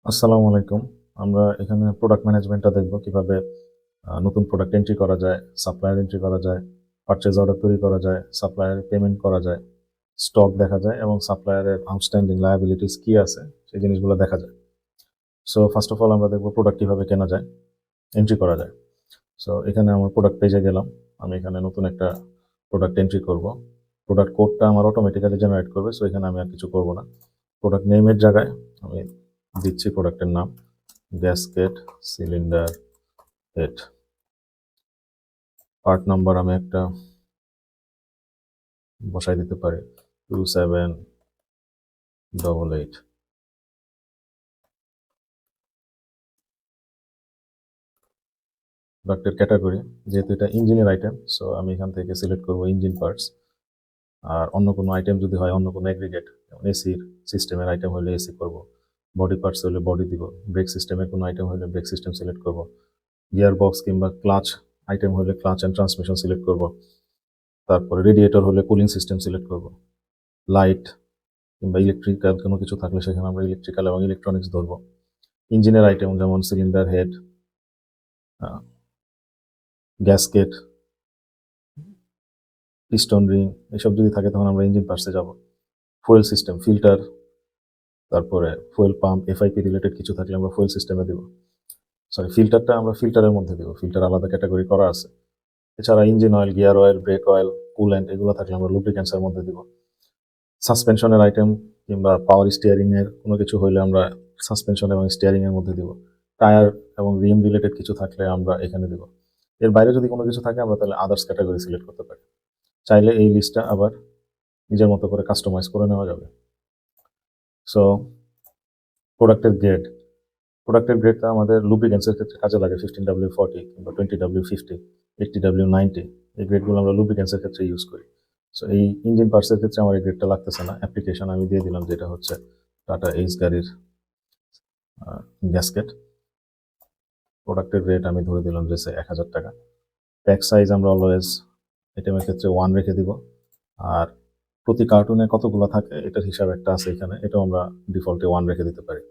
আসসালামু আলাইকুম। আমরা এখানে প্রোডাক্ট ম্যানেজমেন্টটা দেখব কিভাবে নতুন প্রোডাক্ট এন্ট্রি করা যায়, সাপ্লায়ার এন্ট্রি করা যায়, পারচেজ অর্ডার তৈরি করা যায়, সাপ্লায়ারের পেমেন্ট করা যায়, স্টক দেখা যায় এবং সাপ্লায়ারের আউটস্ট্যান্ডিং লায়াবিলিটিস কি আছে সেই জিনিসগুলো দেখা যায়। সো ফার্স্ট অফ অল আমরা দেখব প্রোডাক্ট কিভাবে কেনা যায়, এন্ট্রি করা যায়। সো এখানে আমার প্রোডাক্ট পেজে গেলাম। আমি এখানে নতুন একটা প্রোডাক্ট এন্ট্রি করব। প্রোডাক্ট কোডটা আমার অটোমেটিক্যালি জেনারেট করবে। সো এখানে আমি আর কিছু করব না। প্রোডাক্ট নেমের জায়গায় আমি দিচ্ছি প্রোডাক্টের নাম gasket cylinder head. Part number আমি একটা বসাই দিতে পারি 2788। প্রোডাক্টের ক্যাটাগরি, যেহেতু এটা ইঞ্জিনের আইটেম, সো আমি এখান থেকে সিলেক্ট করব ইঞ্জিন পার্টস। আর অন্য কোনো আইটেম যদি হয়, অন্য কোনো এগ্রিগেট, যেমন এসির সিস্টেমের আইটেম হলে এসি করব, বডি পার্টস হলে বডি দিব, ব্রেক সিস্টেমের কোনো আইটেম হলে ব্রেক সিস্টেম সিলেক্ট করব, গিয়ার বক্স কিংবা ক্লাচ আইটেম হলে ক্লাচ অ্যান্ড ট্রান্সমিশন সিলেক্ট করব, তারপরে রেডিয়েটর হলে কুলিং সিস্টেম সিলেক্ট করব, লাইট কিংবা ইলেকট্রিক্যাল কোনো কিছু থাকলে সেখানে আমরা ইলেকট্রিক্যাল এবং ইলেকট্রনিক্স ধরবো। ইঞ্জিনের আইটেম যেমন cylinder head, gasket, piston ring, এসব যদি থাকে তখন আমরা ইঞ্জিন পার্টসে যাব। ফুয়েল সিস্টেম, ফিল্টার, তারপরে ফুয়েল পাম্প, এফআইপি রিলেটেড কিছু থাকলে আমরা ফুয়েল সিস্টেমে দিব। সরি, ফিল্টারটা আমরা ফিল্টারের মধ্যে দিব, ফিল্টার আলাদা ক্যাটাগরি করা আছে। এছাড়া engine oil, gear oil, break oil, coolant এগুলো থাকলে আমরা লুব্রিক্যান্টসের মধ্যে দিব। সাসপেনশনের আইটেম কিংবা পাওয়ার স্টিয়ারিং এর কোনো কিছু হইলে আমরা সাসপেনশন এবং স্টিয়ারিং এর মধ্যে দিব। টায়ার এবং রিম রিলেটেড কিছু থাকলে আমরা এখানে দিব। এর বাইরে যদি কোনো কিছু থাকে আমরা তাহলে আদার্স ক্যাটাগরি সিলেক্ট করতে পারি। চাইলে এই লিস্টটা আবার নিজের মতো করে কাস্টমাইজ করে নেওয়া যাবে। সো প্রোডাক্টের গ্রেড, প্রোডাক্টের গ্রেডটা আমাদের লুব্রিকেন্টসের ক্ষেত্রে কাজে লাগে। 15W40 কিংবা 20W50, 80W90, এই গ্রেডগুলো আমরা লুব্রিকেন্টসের ক্ষেত্রে ইউজ করি। সো এই ইঞ্জিন পার্টসের ক্ষেত্রে আমার এই গ্রেডটা লাগতেছে না। অ্যাপ্লিকেশন আমি দিয়ে দিলাম যেটা হচ্ছে টাটা এইচ গাড়ির গ্যাসকেট। প্রোডাক্টের রেট আমি ধরে দিলাম যে 1000 টাকা। প্যাক সাইজ আমরা অলওয়েজ আইটেমের ক্ষেত্রে 1 রেখে দিব। আর প্রতি কার্টুনে কতগুলো থাকে এটার হিসাব একটা আছে এখানে, এটাও আমরা ডিফল্টে 1 রেখে দিতে পারি।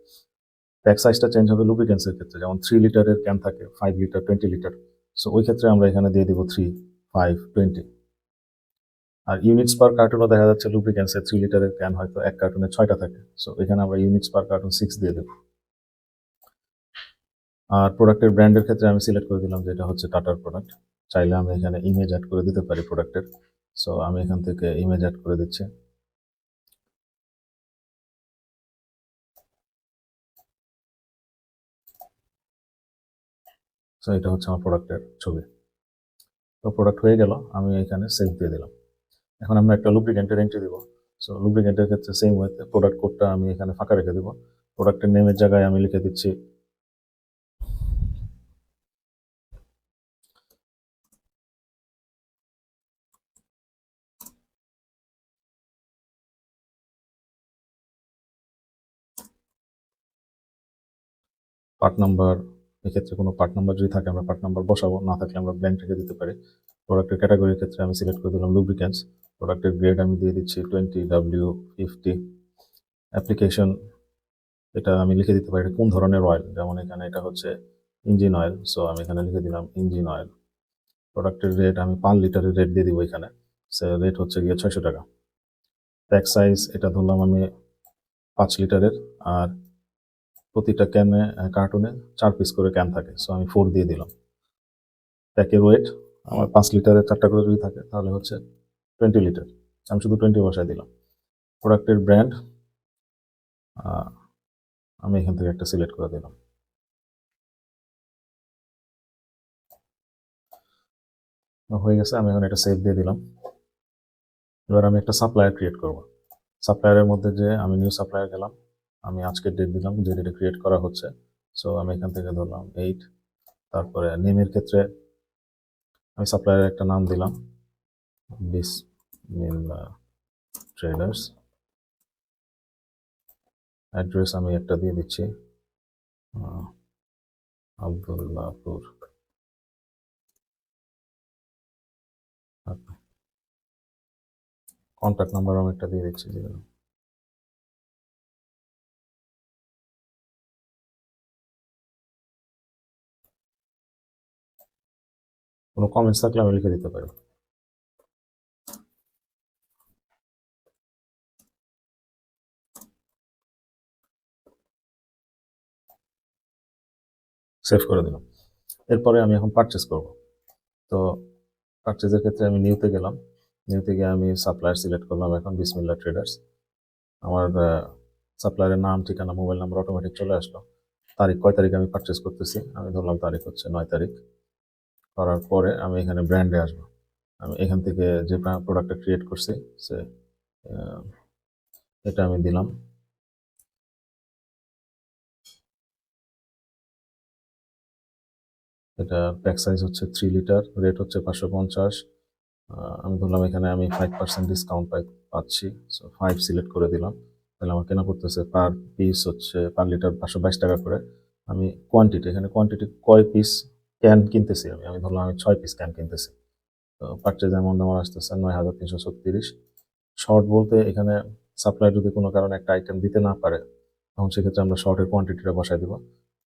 প্যাক সাইজটা চেঞ্জ হবে লুব্রিকেন্টসের ক্ষেত্রে, যেমন 3 লিটারের ক্যান থাকে, 5 লিটার, 20 লিটার। সো ওই ক্ষেত্রে আমরা এখানে দিয়ে দিব 3, 5, 20। আর ইউনিটস পার কার্টুনও দেখা যাচ্ছে লুব্রিকেন্টসের 3 লিটারের ক্যান হয়তো এক কার্টুনে 6টা থাকে। সো এখানে আমরা ইউনিটস পার কার্টুন 6 দিয়ে দেব। আর প্রোডাক্টের ব্র্যান্ডের ক্ষেত্রে আমি সিলেক্ট করে দিলাম যেটা হচ্ছে টাটার প্রোডাক্ট। চাইলে আমি এখানে ইমেজ অ্যাড করে দিতে পারি প্রোডাক্টের। সো আমি এখান থেকে ইমেজ অ্যাড করে দিচ্ছি। সো এটা হচ্ছে আমার প্রোডাক্টের ছবি। তো প্রোডাক্ট হয়ে গেল, আমি এখানে সেভ দিয়ে দিলাম। এখন আমরা একটা লুব্রিকেন্টের এন্ট্রি দিব। সো লুব্রিকেন্টের ক্ষেত্রে সেম ওয়েতে প্রোডাক্ট কোডটা আমি এখানে ফাঁকা রেখে দিব। প্রোডাক্টের নেমের জায়গায় আমি লিখে দিচ্ছি পার্ট নাম্বার। এক্ষেত্রে কোনো পার্ট নাম্বার যদি থাকে আমরা পার্ট নাম্বার বসাবো, না থাকলে আমরা ব্ল্যাঙ্ক রেখে দিতে পারি। প্রোডাক্টের ক্যাটাগরির ক্ষেত্রে আমি সিলেক্ট করে দিলাম লুব্রিকেন্টস। প্রোডাক্টের গ্রেড আমি দিয়ে দিচ্ছি 20W50। অ্যাপ্লিকেশন, এটা আমি লিখে দিতে পারি এটা কোন ধরনের অয়েল, যেমন এখানে এটা হচ্ছে ইঞ্জিন অয়েল। সো আমি এখানে লিখে দিলাম ইঞ্জিন অয়েল। প্রোডাক্টের রেট আমি পার লিটারের রেট দিয়ে দিব এখানে। সে রেট হচ্ছে গিয়ে 600 টাকা। প্যাক সাইজ এটা ধরলাম আমি 5 লিটারের। আর প্রতিটা ক্যানে কার্টুনে 4 পিস করে ক্যান থাকে, সো আমি 4 দিয়ে দিলাম। প্যাকের ওয়েট আমার 5 লিটারের 4টা করে যদি থাকে তাহলে হচ্ছে 20 লিটার, আমি শুধু 20 বসায় দিলাম। প্রোডাক্টের ব্র্যান্ড আমি এখান থেকে একটা সিলেক্ট করে দিলাম। হয়ে গেছে, আমি এখন এটা সেভ দিয়ে দিলাম। এবার আমি একটা সাপ্লায়ার ক্রিয়েট করব। সাপ্লায়ারের মধ্যে যে আমি নিউ সাপ্লায়ার গেলাম, আমি আজকের ডেট দিলাম যে ডেটে ক্রিয়েট করা হচ্ছে। সো আমি এখান থেকে ধরলাম 8। তারপরে নেমের ক্ষেত্রে আমি সাপ্লায়ারের একটা নাম দিলাম বিসমিল্লাহ ট্রেডার্স। অ্যাড্রেস আমি একটা দিয়ে দিচ্ছি আবদুল্লাহপুর। কন্ট্যাক্ট নাম্বার আমি একটা দিয়ে দিচ্ছি। কোনো কমেন্টস থাকলে আমি লিখে দিতে পারি। সেভ করে দিলাম। এরপরে আমি এখন পারচেজ করব। তো পারচেজের ক্ষেত্রে আমি নিউতে গেলাম। নিউতে গিয়ে আমি সাপ্লায়ার সিলেক্ট করলাম এখন বিসমিল্লাহ ট্রেডার্স। আমার সাপ্লায়ারের নাম, ঠিকানা, মোবাইল নাম্বার অটোমেটিক চলে আসলো। তারিখ, কয় তারিখে আমি পারচেজ করতেছি, আমি ধরলাম তারিখ হচ্ছে 9 তারিখ। করার পরে আমি এখানে ব্র্যান্ডে আসবো। আমি এখান থেকে যে প্রোডাক্টটা ক্রিয়েট করছি সে এটা আমি দিলাম। এটা প্যাক সাইজ হচ্ছে 3 লিটার, রেট হচ্ছে 550। আমি ধরলাম এখানে আমি 5% ডিসকাউন্ট পাচ্ছি, সো 5 সিলেক্ট করে দিলাম। তাহলে আমার কেনা পড়তেছে পার পিস হচ্ছে পার লিটার 522 টাকা করে। আমি কোয়ান্টিটি, এখানে কোয়ান্টিটি কয় পিস ক্যান কিনতেছি আমি আমি ধরলাম আমি 6 পিস ক্যান কিনতেছি। তো পারচেজ অ্যামাউন্ট আমার আসতেছে 9336। শর্ট বলতে এখানে সাপ্লায়ার যদি কোনো কারণে একটা আইটেম দিতে না পারে, তখন সেক্ষেত্রে আমরা শর্টের কোয়ান্টিটিটা বসাই দিব।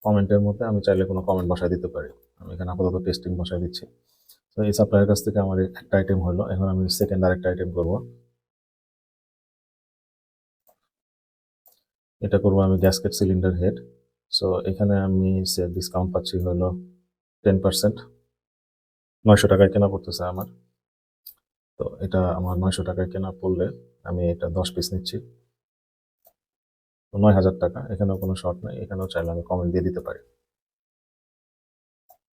কমেন্টের মধ্যে আমি চাইলে কোনো কমেন্ট বসাই দিতে পারি। আমি এখানে আপাতত টেস্টিং বসাই দিচ্ছি। তো এই সাপ্লায়ারের কাছ থেকে আমার একটা আইটেম হলো, এখন আমি সেকেন্ড আরেকটা আইটেম করব। এটা করব আমি গ্যাসকেট সিলিন্ডার হেড। সো এখানে আমি ডিসকাউন্ট পাচ্ছি হলো 10%। 900 টাকায় কেনা পড়তেছে আমার। তো এটা আমার 900 টাকায় কেনা পড়লে আমি এটা 10 পিস নিচ্ছি, 9000 টাকা। এখানেও কোনো শর্ট নাই, এখানেও চাইলে আমি কমেন্ট দিয়ে দিতে পারি।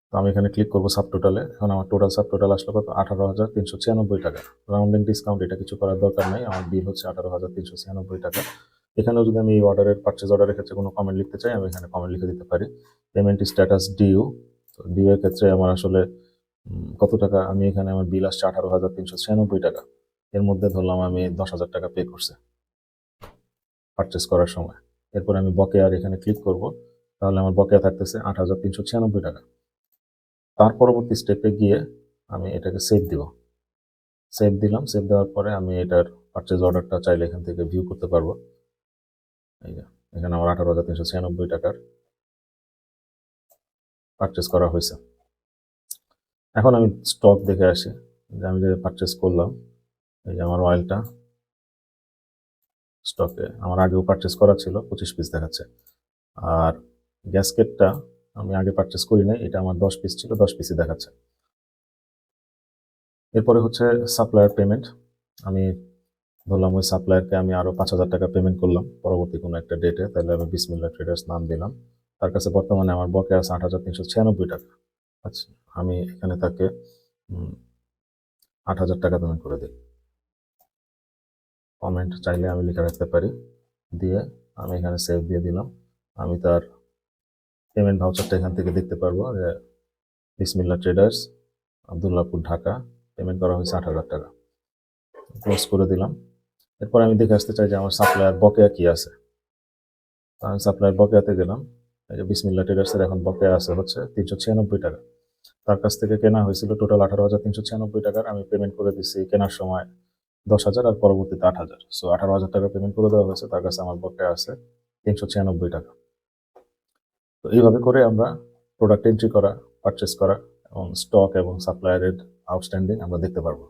তো আমি এখানে ক্লিক করবো সাব টোটালে। এখন আমার সাব টোটাল আসলো কত? 18,396 টাকা। রাউন্ডিং ডিসকাউন্ট এটা কিছু করার দরকার নাই, আমার বিল হচ্ছে 18,396 টাকা। এখানেও যদি আমি এই অর্ডারের পারচেজ অর্ডারের ক্ষেত্রে কোনো কমেন্ট লিখতে চাই, আমি এখানে কমেন্ট লিখে দিতে পারি। Payment status due. তো ডিউ এর ক্ষেত্রে আমার আসলে কত টাকা, আমি এখানে আমার বিল আসছে 18,396 টাকা। এর মধ্যে ধরলাম আমি 10,000 টাকা পে করছে পারচেস করার সময়। এরপর আমি বকেয়ার এখানে ক্লিক করব, তাহলে আমার বকেয়া থাকতেছে 8,396 টাকা। তার পরবর্তী স্টেপে গিয়ে আমি এটাকে সেভ দিব। সেভ দিলাম। সেভ দেওয়ার পরে আমি এটার পারচেজ অর্ডারটা চাইলে এখান থেকে ভিউ করতে পারবো। এই যে এখানে আমার 18,396 টাকার পারচেজ করা হয়েছে। এখন আমি স্টক দেখে আসি যে আমি যে পারচেজ করলাম, এই যে আমার অয়েলটা স্টকে আমার আগেও পারচেজ করা ছিল, 25 পিস দেখাচ্ছে। আর গ্যাসকেটটা আমি আগে পারচেজ করি নাই, এটা আমার 10 পিস ছিল, 10 পিসই দেখাচ্ছে। এরপরে হচ্ছে সাপ্লায়ার পেমেন্ট। আমি ধরলাম ওই সাপ্লায়ারকে আমি আরো 5,000 টাকা পেমেন্ট করলাম পরবর্তী কোনো একটা ডেটে, তাহলে আমি বিসমিল্লাহ ট্রেডার্স নাম দিলাম। তার কাছে বর্তমানে আমার বকেয়া আছে 8,396 টাকা। আচ্ছা, আমি এখানে তাকে 8,000 টাকা পেমেন্ট করে দিই। কমেন্ট চাইলে আমি লিখে রাখতে পারি, দিয়ে আমি এখানে সেভ দিয়ে দিলাম। আমি তার পেমেন্ট ভাউচারটা এখান থেকে দেখতে পারবো যে বিসমিল্লাহ ট্রেডার্স, আবদুল্লাহপুর, ঢাকা, পেমেন্ট করা হয়েছে 8,000 টাকা। ক্লোজ করে দিলাম। এরপর আমি দেখে আসতে চাই যে আমার সাপ্লায়ার বকেয়া কি আছে। আমি সাপ্লায়ার বকেয়াতে গেলাম। এই যে বিসমিল্লাহ ট্রেডার্সের এখন বকেয়া আছে হচ্ছে 396 টাকা। তার কাছ থেকে কেনা হয়েছিল টোটাল 18,396 টাকার। আমি পেমেন্ট করে দিচ্ছি কেনার সময় 10,000 আর পরবর্তীতে 8,000। সো 18,000 টাকা পেমেন্ট করে দেওয়া হয়েছে, তার কাছে আমার বকেয়া আছে 396 টাকা। তো এইভাবে করে আমরা প্রোডাক্ট এন্ট্রি করা, পারচেস করা এবং স্টক এবং সাপ্লায়ারের আউটস্ট্যান্ডিং আমরা দেখতে পারবো।